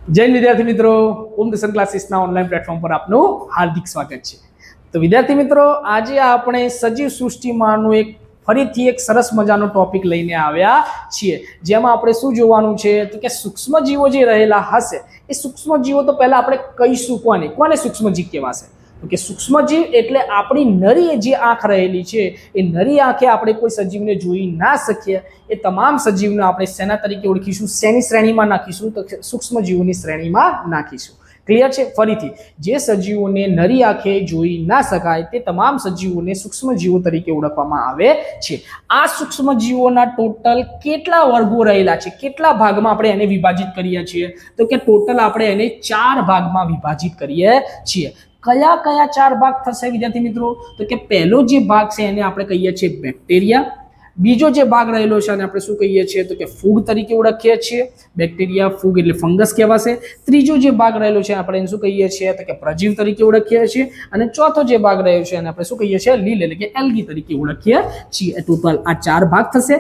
જય વિદ્યાર્થી મિત્રો, ઓમ દર્શન ક્લાસીસના ઓનલાઈન પ્લેટફોર્મ પર આપનું હાર્દિક સ્વાગત છે. તો વિદ્યાર્થી મિત્રો, આજે આપણે સજીવ સૃષ્ટિમાંનું ફરીથી એક સરસ મજાનો ટોપિક લઈને આવ્યા છીએ, જેમાં આપણે શું જોવાનું છે તો કે સૂક્ષ્મ જીવો જે રહેલા હશે એ સૂક્ષ્મ જીવો તો પહેલા આપણે કહીશું કોને સૂક્ષ્મજીવ કહેવાશે. તો કે સૂક્ષ્મજીવ એટલે આપણી નરી જે આંખ રહેલી છે એ નરી આંખે આપણે કોઈ સજીવને જોઈ ના શકીએ એ તમામ સજીવને આપણે શેના તરીકે ઓળખીશું, શેની શ્રેણીમાં નાખીશું તો સૂક્ષ્મજીવોની શ્રેણીમાં નાખીશું. ક્લિયર છે? ફરીથી, જે સજીવોને નરી આંખે જોઈ ના શકાય તે તમામ સજીવોને સૂક્ષ્મજીવો તરીકે ઓળખવામાં આવે છે. આ સૂક્ષ્મજીવોના ટોટલ કેટલા વર્ગો રહેલા છે, કેટલા ભાગમાં આપણે એને વિભાજિત કરીએ છીએ તો કે ટોટલ આપણે એને 4 ભાગમાં વિભાજિત કરીએ છીએ. કયા કયા 4 ભાગ થશે વિદ્યાર્થી મિત્રો? તો કે પહેલો જે ભાગ છે એને આપણે કહીએ છીએ બેક્ટેરિયા. બીજો જે ભાગ રહેલો છે અને આપણે શું કહીએ છીએ તો કે ફૂગ તરીકે ઓળખીએ છીએ. બેક્ટેરિયા, ફૂગ એટલે ફંગસ કહેવાશે. ત્રીજો જે ભાગ રહેલો છે આપણે શું કહીએ છીએ તો કે પ્રજીવ તરીકે ઓળખીએ છીએ. અને ચોથો જે ભાગ રહ્યો છે એને આપણે શું કહીએ છીએ લીલ એટલે કે એલ્ગી તરીકે ઓળખીએ છીએ. ટોટલ આ 4 ભાગ થશે.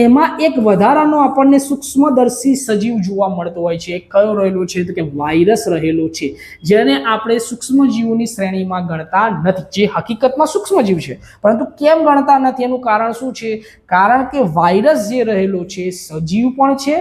એમાં એક વધારાનો આપણને સૂક્ષ્મદર્શી સજીવ જોવા મળતો હોય છે. એક કયો રહેલો છે તો કે વાયરસ રહેલો છે, જેને આપણે સૂક્ષ્મજીવોની શ્રેણીમાં ગણતા નથી, જે હકીકતમાં સૂક્ષ્મજીવ છે પરંતુ કેમ ગણતા નથી એનું કારણ શું છે? કારણ કે વાયરસ જે રહેલો છે સજીવ પણ છે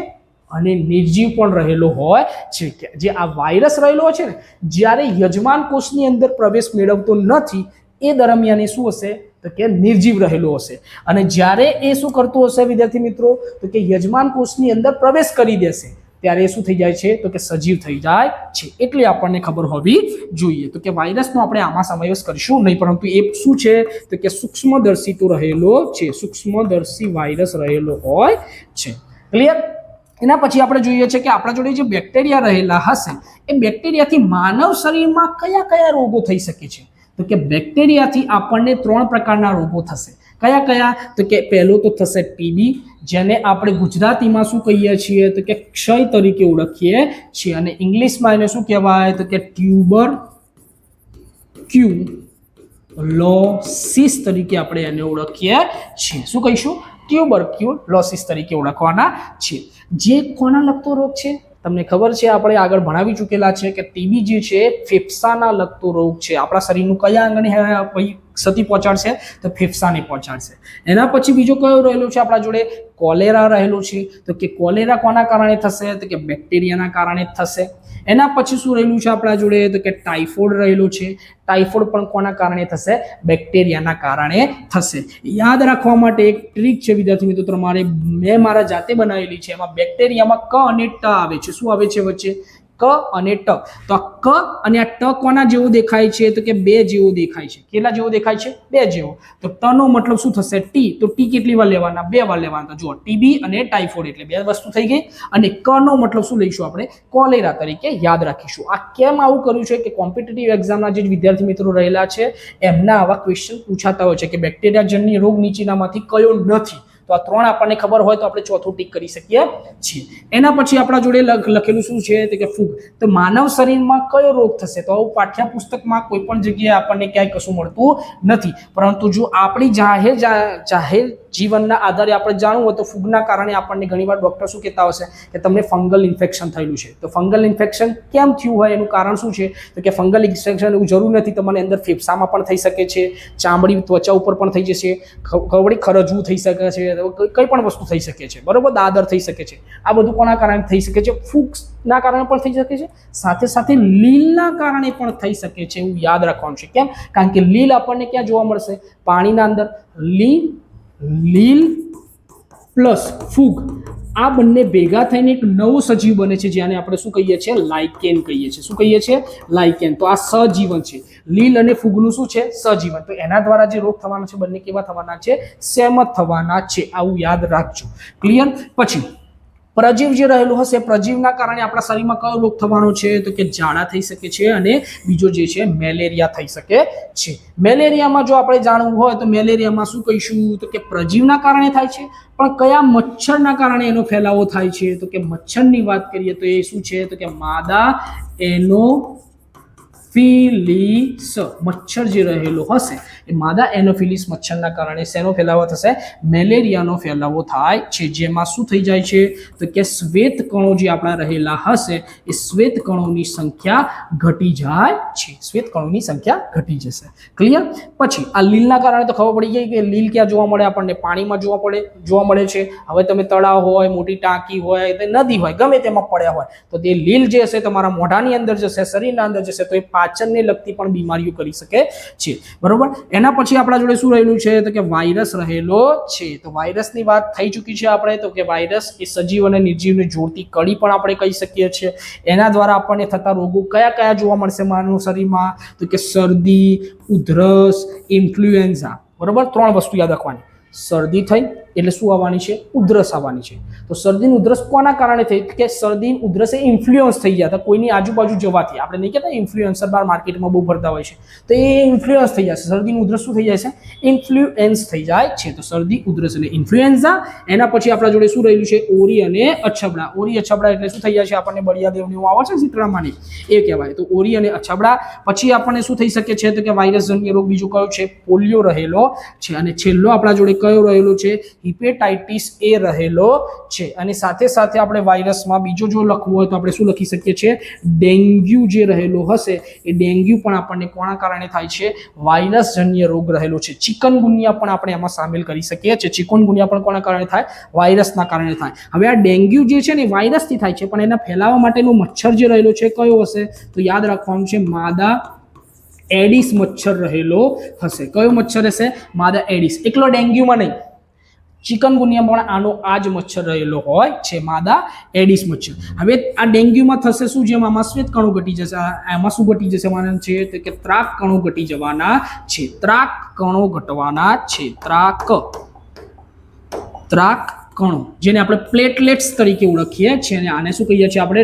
અને નિર્જીવ પણ રહેલો હોય છે. જે આ વાયરસ રહેલો છે ને, જ્યારે યજમાન કોષની અંદર પ્રવેશ મેળવતો નથી એ દરમિયાન શું હશે તો કે નિર્જીવ રહેલો હશે, અને જ્યારે એ શું કરતો હશે વિદ્યાર્થી મિત્રો તો કે યજમાન કોષની અંદર પ્રવેશ કરી દેશે ત્યારે શું થઈ જાય છે તો કે સજીવ થઈ જાય છે. એટલે આપણને ખબર હોવી જોઈએ. તો કે વાયરસનો આપણે આમાં સમાવેશ કરીશું નહીં, પરંતુ એ શું છે તો કે સૂક્ષ્મદર્શી તો રહેલો છે, સૂક્ષ્મદર્શી વાયરસ રહેલો હોય છે. ક્લિયર? એના પછી આપણે જોઈએ છે કે આપણા જોડે જે બેક્ટેરિયા રહેલા હશે એ બેક્ટેરિયાથી માનવ શરીરમાં કયા કયા રોગો થઈ શકે છે તો કે બેક્ટેરિયાથી આપણને 3 પ્રકારના રોગો થશે. કયા કયા? તો કે પહેલો તો થશે ટીબી, જેને આપણે ગુજરાતીમાં શું કહીએ છીએ તો કે ક્ષય તરીકે ઓળખીએ છીએ, અને ઇંગ્લિશમાં એને શું કહેવાય તો કે ટ્યુબર ક્યુલોસિસ તરીકે આપણે એને ઓળખીએ છીએ. શું કહીશું? ટ્યુબરક્યુલોસિસ તરીકે ઓળખવાના છે. જે કોના લગતો રોગ છે તમને ખબર છે? આપણે આગળ ભણાવી ચૂકેલા છે કે ટીબી જે છે ફેફસાના લગતો રોગ છે. આપણા શરીરનું કયા અંગને ક્ષતિ પહોંચાડશે તો ફેફસાને પહોંચાડશે. એના પછી બીજો કયો રહેલો છે આપણા જોડે? કોલેરા રહેલો છે. તો કે કોલેરા કોના કારણે થશે તો કે બેક્ટેરિયાના કારણે થશે. એના પછી શું રહેલું છે આપણા જોડે તો કે ટાઇફોઇડ રહેલો છે. ટાઇફોઇડ પણ કોના કારણે થશે? બેક્ટેરિયાના કારણે થશે. યાદ રાખવા માટે એક ટ્રીક છે વિદ્યાર્થી મિત્રો, તમારે મેં મારા જાતે બનાવેલી છે. એમાં બેક્ટેરિયામાં ક અને ટ આવે છે. શું આવે છે વચ્ચે? ક અને ટ. તો આ ક અને આ ટ કોના જેવો દેખાય છે તો કે 2 જેવો દેખાય છે. કેટલા જેવો દેખાય છે? 2 જેવો. તો ટ નો મતલબ શું થશે? ટી. તો ટી કેટલી વાર લેવાના? 2 વાર લેવાના. જુઓ, ટીબી અને ટાઇફોઇડ એટલે 2 વસ્તુ થઈ ગઈ. અને ક નો મતલબ શું લઈશું આપણે? કોલેરા તરીકે યાદ રાખીશું. આ કેમ આવું કર્યું છે કે કોમ્પિટિટિવ એક્ઝામના જે વિદ્યાર્થી મિત્રો રહેલા છે એમના આવા ક્વેશ્ચન પૂછાતા હોય છે કે બેક્ટેરિયાજન્ય રોગ નીચેનામાંથી કયો નથી. તો આ 3 આપણને ખબર હોય તો આપણે ચોથું ટીક કરી શકીએ છીએ. એના પછી આપણા જોડે લખેલું શું છે તો કે ફૂગ. તો માનવ શરીરમાં કયો રોગ થશે? તો આવું પાઠ્યપુસ્તકમાં કોઈ પણ જગ્યાએ આપણને ક્યાંય કશું મળતું નથી, પરંતુ જો આપણી જાહેર જીવનના આધારે આપણે જાણવું હોય તો ફૂગના કારણે આપણને ઘણીવાર ડૉક્ટર શું કહેતા હશે કે તમને ફંગલ ઇન્ફેક્શન થયેલું છે. તો ફંગલ ઇન્ફેક્શન કેમ થયું હોય એનું કારણ શું છે તો કે ફંગલ ઇન્ફેક્શન એવું જરૂર નથી, તમારે અંદર ફેફસામાં પણ થઈ શકે છે, ચામડી ત્વચા ઉપર પણ થઈ જશે, કવળી ખરજવું થઈ શકે છે, કઈ પણ વસ્તુ થઈ શકે છે. બરોબર? દાદર થઈ શકે છે. આ બધું કોના કારણે થઈ શકે છે? ફૂગના કારણે પણ થઈ શકે છે, સાથે સાથે લીલના કારણે પણ થઈ શકે છે. એવું યાદ રાખવાનું છે. કેમ? કારણ કે લીલ આપણને ક્યાં જોવા મળશે? પાણીના અંદર. લીલ પ્લસ ફૂગ આ બંને ભેગા થઈને એક નવો સજીવ બને છે, જેને આપણે શું કહીએ છીએ? લાઇકેન કહીએ છીએ. શું કહીએ છીએ? લાઇકેન. તો આ સજીવન છે. લીલ અને ફૂગનું શું છે? સજીવન. તો એના દ્વારા જે રોગ થવાના છે બંને કેવા થવાના છે? સેમ જ થવાના છે. આવું યાદ રાખજો. ક્લિયર? પછી પ્રજીવ જે રહેલું હશે, પ્રજીવના કારણે આપણા શરીરમાં કયો રોગ થવાનો છે તો કે ઝાડા થઈ શકે છે, અને બીજો જે છે મેલેરિયા થઈ શકે છે. મેલેરિયામાં જો આપણે જાણવું હોય તો મેલેરિયામાં શું કહીશું તો કે પ્રજીવના કારણે થાય છે. પણ કયા મચ્છરના કારણે એનો ફેલાવો થાય છે તો કે મચ્છરની વાત કરીએ તો એ શું છે તો કે માદા એનોફિલિસ મચ્છર જે રહેલો હશે એ માદા એનોફિલિસ મચ્છરના કારણે શેનો ફેલાવો થશે? મેલેરિયાનો ફેલાવો થાય છે, જેમાં શું થઈ જાય છે તો કે શ્વેત કણો જે આપણા રહેલા હશે એ શ્વેત કણોની સંખ્યા ઘટી જાય છે, શ્વેત કણોની સંખ્યા ઘટી જશે. ક્લિયર? પછી આ લીલના કારણે તો ખબર પડી ગઈ કે લીલ ક્યાં જોવા મળે? આપણને પાણીમાં જોવા મળે છે. હવે તમે તળાવ હોય, મોટી ટાંકી હોય, નદી હોય, ગમે તેમાં પડ્યા હોય તો તે લીલ જે હશે તમારા મોઢાની અંદર જશે, શરીરના અંદર જશે તો એ પાચનને લગતી પણ બીમારીઓ કરી શકે છે. બરોબર? એના પછી આપણા જોડે શું રહેલું છે તો કે વાયરસ રહેલો છે. તો વાયરસની વાત થઈ ચૂકી છે આપણે, તો કે વાયરસ એ સજીવ અને નિર્જીવને જોડતી કડી પણ આપણે કહી શકીએ છીએ. એના દ્વારા આપણને થતા રોગો કયા કયા જોવા મળશે માનવ શરીરમાં? તો કે શરદી, ઉધરસ, ઇન્ફ્લુએન્ઝા. બરોબર? 3 વસ્તુ યાદ રાખવાની. શરદી થઈ એટલે શું આવવાની છે? ઉધરસ આવવાની છે. તો શરદી ઉધરસ કોના કારણે થઈ? કે શરદી ઉધરસ એ ઇન્ફ્લુઅન્સ થઈ ગયા હતા કોઈની આજુબાજુ જવાથી. આપણે નહીં કહેતા ઇન્ફ્લુએન્સર બાર માર્કેટમાં બહુ ફરતા હોય છે, તો એ ઇન્ફ્લુઅન્સ થઈ જશે. શરદી ઉધરસ શું થઈ જાય છે? ઇન્ફ્લુએન્સ થઈ જાય છે. તો શરદી ઉધરસ એટલે ઇન્ફ્લુએન્ઝા. એના પછી આપણા જોડે શું રહેલું છે? ઓરી અને અછબડા. ઓરી અછબડા એટલે શું થઈ જાય છે? આપણને બળિયા દેવને એવું આવે છે ચિત્રમાંની, એ કહેવાય. તો ઓરી અને અછબડા. પછી આપણને શું થઈ શકે છે તો કે વાયરસજન્ય રોગ બીજો કયો છે? પોલિયો રહેલો છે. અને છેલ્લો આપણા જોડે કયો રહેલો છે? હિપેટાઇટિસ એ રહેલો છે. અને સાથે સાથે આપણે વાયરસમાં બીજો જો લખવું હોય તો આપણે શું લખી શકીએ છીએ? ડેન્ગ્યુ જે રહેલો હશે એ ડેન્ગ્યુ પણ આપણને કોના કારણે થાય છે? વાયરસજન્ય રોગ રહેલો છે. ચિકનગુનિયા પણ આપણે એમાં સામેલ કરી શકીએ છીએ. ચિકનગુનિયા પણ કોના કારણે થાય? વાયરસના કારણે થાય. હવે આ ડેન્ગ્યુ જે છે ને વાયરસથી થાય છે, પણ એના ફેલાવા માટેનો મચ્છર જે રહેલો છે કયો હશે? તો યાદ રાખવાનું છે માદા એડિસ મચ્છર રહેલો હશે. કયો મચ્છર હશે? માદા એડિસ. એકલો ડેન્ગ્યુમાં નહીં, ચિકનગુનિયામાં પણ આ જ મચ્છર રહેલો હોય છે, માદા એડિસ મચ્છર. હવે આ ડેન્ગ્યુમાં થશે શું? જેમ આમાં શ્વેત કણો ઘટી જશે, એમાં શું ઘટી જશે માનવ છે તો કે ત્રાક કણો ઘટી જવાના છે. ત્રાક કણો ઘટવાના છે. ત્રાક કણો જેને આપણે પ્લેટલેટ્સ તરીકે ઓળખીએ છીએ, અને આને શું કહીએ છીએ આપણે?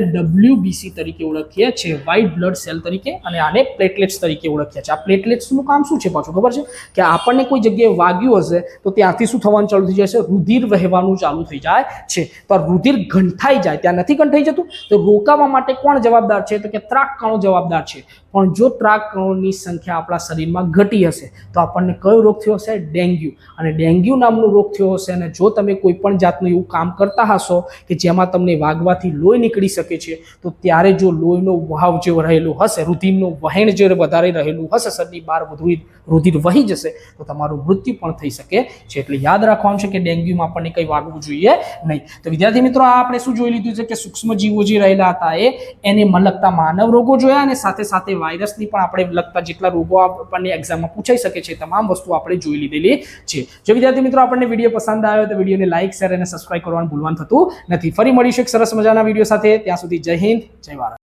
WBC તરીકે ઓળખીએ છીએ, વ્હાઇટ બ્લડ સેલ તરીકે, અને આને પ્લેટલેટ્સ તરીકે ઓળખીએ છીએ. આ પ્લેટલેટ્સનું કામ શું છે પાછું ખબર છે? કે આપણને કોઈ જગ્યાએ વાગ્યું હશે તો ત્યાંથી શું થવાનું ચાલુ થઈ જશે? રુધિર વહેવાનું ચાલુ થઈ જાય છે. તો રુધિર ગંઠાઈ જાય, ત્યાં નથી ગંઠાઈ જતું, તો રોકાવા માટે કોણ જવાબદાર છે? તો કે ત્રાક કણો જવાબદાર છે. પણ જો ત્રાક કણોની સંખ્યા આપણા શરીરમાં ઘટી હશે તો આપણને કયો રોગ થયો હશે? ડેન્ગ્યુ. અને ડેન્ગ્યુ નામનો રોગ થયો હશે. અને જો તમે કોઈ પણ જાતનું એવું કામ કરતા હશો કે જેમાં તમને વાગવાથી લોહી નીકળી શકે છે, તો ત્યારે જો લોહીનો વહાવ જે રહેલો હશે, રુધિરનું વહેણ જે વધારે રહેલું હશે, શરીરની બહાર વધુ રુધિર વહી જશે તો તમારું મૃત્યુ પણ થઈ શકે છે. એટલે યાદ રાખવાનું છે કે ડેન્ગ્યુમાં આપણને કંઈ વાગવું જોઈએ નહીં. તો વિદ્યાર્થી મિત્રો, આ આપણે શું જોઈ લીધું છે કે સૂક્ષ્મ જીવો જે રહેલા હતા એને લગતા માનવ રોગો જોયા, અને સાથે સાથે વાયરસની પણ આપણે લગતા જેટલા રોગો આપણને એક્ઝામમાં પૂછાઈ શકે છે તમામ વસ્તુ આપણે જોઈ લીધેલી છે. જો વિદ્યાર્થી મિત્રો આપણને વિડીયો પસંદ આવ્યો તો વિડીયોને લાઈક, શેર અને સબસ્ક્રાઇબ કરવાનું ભૂલવાનું થતું નથી. ફરી મળીશું એક સરસ મજાના વિડીયો સાથે. ત્યાં સુધી જય હિન્દ, જય ભારત.